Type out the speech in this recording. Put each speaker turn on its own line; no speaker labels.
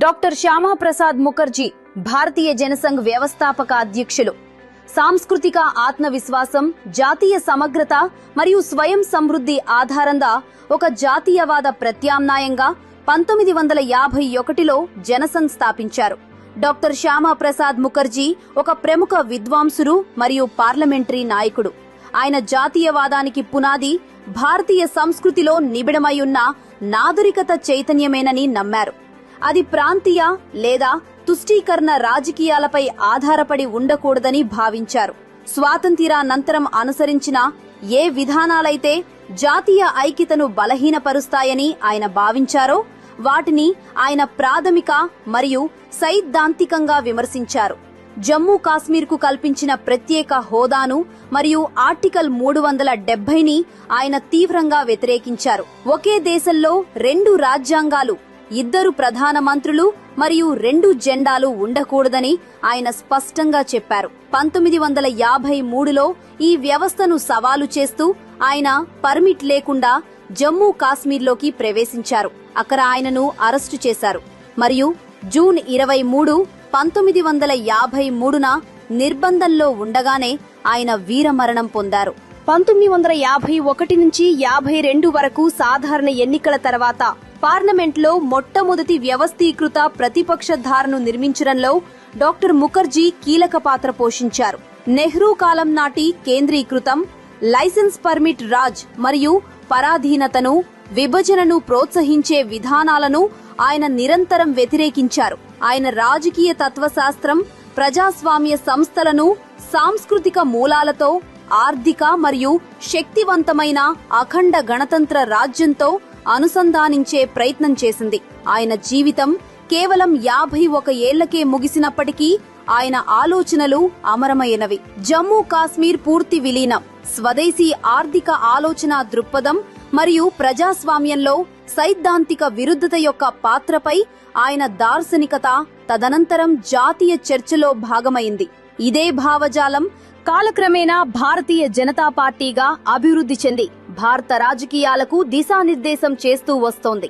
Doctor Shyama Prasad Mukherjee భారతీయ జనసంఘ్ వ్యవస్థాపక అధ్యక్షులు. సాంస్కృతిక ఆత్మవిశ్వాసం, జాతీయ సమగ్రత మరియు స్వయం సమృద్ధి ఆధారంగా ఒక జాతీయవాద ప్రత్యామ్నాయంగా 1951లో జనసంఘ్ స్థాపించారు. డాక్టర్ శ్యామా ప్రసాద్ ముఖర్జీ ఒక ప్రముఖ విద్వాంసుడు మరియు పార్లమెంటరీ నాయకుడు. ఆయన జాతీయవాదానికి పునాది భారతీయ సంస్కృతిలో నిబిడమై ఉన్న నాగరికత చైతన్యమేనని నమ్మారు. అది ప్రాంతీయ లేదా తుష్టీకరణ రాజకీయాలపై ఆధారపడి ఉండకూడదని భావించారు. స్వాతంత్ర్యానంతరం అనుసరించిన ఏ విధానాలైతే జాతీయ ఐక్యతను బలహీనపరుస్తాయని ఆయన భావించారో వాటిని ఆయన ప్రాథమిక మరియు సైద్ధాంతికంగా విమర్శించారు. జమ్మూ కాశ్మీర్కు కల్పించిన ప్రత్యేక హోదాను మరియు ఆర్టికల్ 370ని ఆయన తీవ్రంగా వ్యతిరేకించారు. ఒకే దేశంలో 2 రాజ్యాంగాలు, 2 ప్రధానమంత్రులు మరియు 2 జెండాలు ఉండకూడదని ఆయన స్పష్టంగా చెప్పారు. 1953లో ఈ వ్యవస్థను సవాలు చేస్తూ ఆయన పర్మిట్ లేకుండా జమ్మూ కాశ్మీర్లోకి ప్రవేశించారు. అక్కడ ఆయనను అరెస్టు చేశారు మరియు జూన్ 23, 1953న నిర్బంధంలో ఉండగానే ఆయన వీరమరణం పొందారు. 1951 నుంచి 52 వరకు సాధారణ ఎన్నికల తర్వాత పార్లమెంట్లో మొట్టమొదటి వ్యవస్థీకృత ప్రతిపక్షధారను నిర్మించడంలో డాక్టర్ ముఖర్జీ కీలక పాత్ర పోషించారు. నెహ్రూ కాలం నాటి కేంద్రీకృతం, లైసెన్స్ పర్మిట్ రాజ్ మరియు పరాధీనతను, విభజనను ప్రోత్సహించే విధానాలను ఆయన నిరంతరం వ్యతిరేకించారు. ఆయన రాజకీయ తత్వశాస్త్రం ప్రజాస్వామ్య సంస్థలను సాంస్కృతిక మూలాలతో, ఆర్థిక మరియు శక్తివంతమైన అఖండ గణతంత్ర రాజ్యంతో అనుసంధానించే ప్రయత్నం చేసింది. ఆయన జీవితం కేవలం 51 ఏళ్లకే ముగిసినప్పటికీ ఆయన ఆలోచనలు అమరమైనవి. జమ్మూ కాశ్మీర్ పూర్తి విలీనం, స్వదేశీ ఆర్థిక ఆలోచన దృక్పథం మరియు ప్రజాస్వామ్యంలో సైద్ధాంతిక విరుద్ధత యొక్క పాత్రపై ఆయన దార్శనికత తదనంతరం జాతీయ చర్చలో భాగమైంది. ఇదే భావజాలం కాలక్రమేణా భారతీయ జనతా పార్టీగా అభివృద్ధి చెంది భారత రాజకీయాలకు దిశానిర్దేశం చేస్తూ వస్తోంది.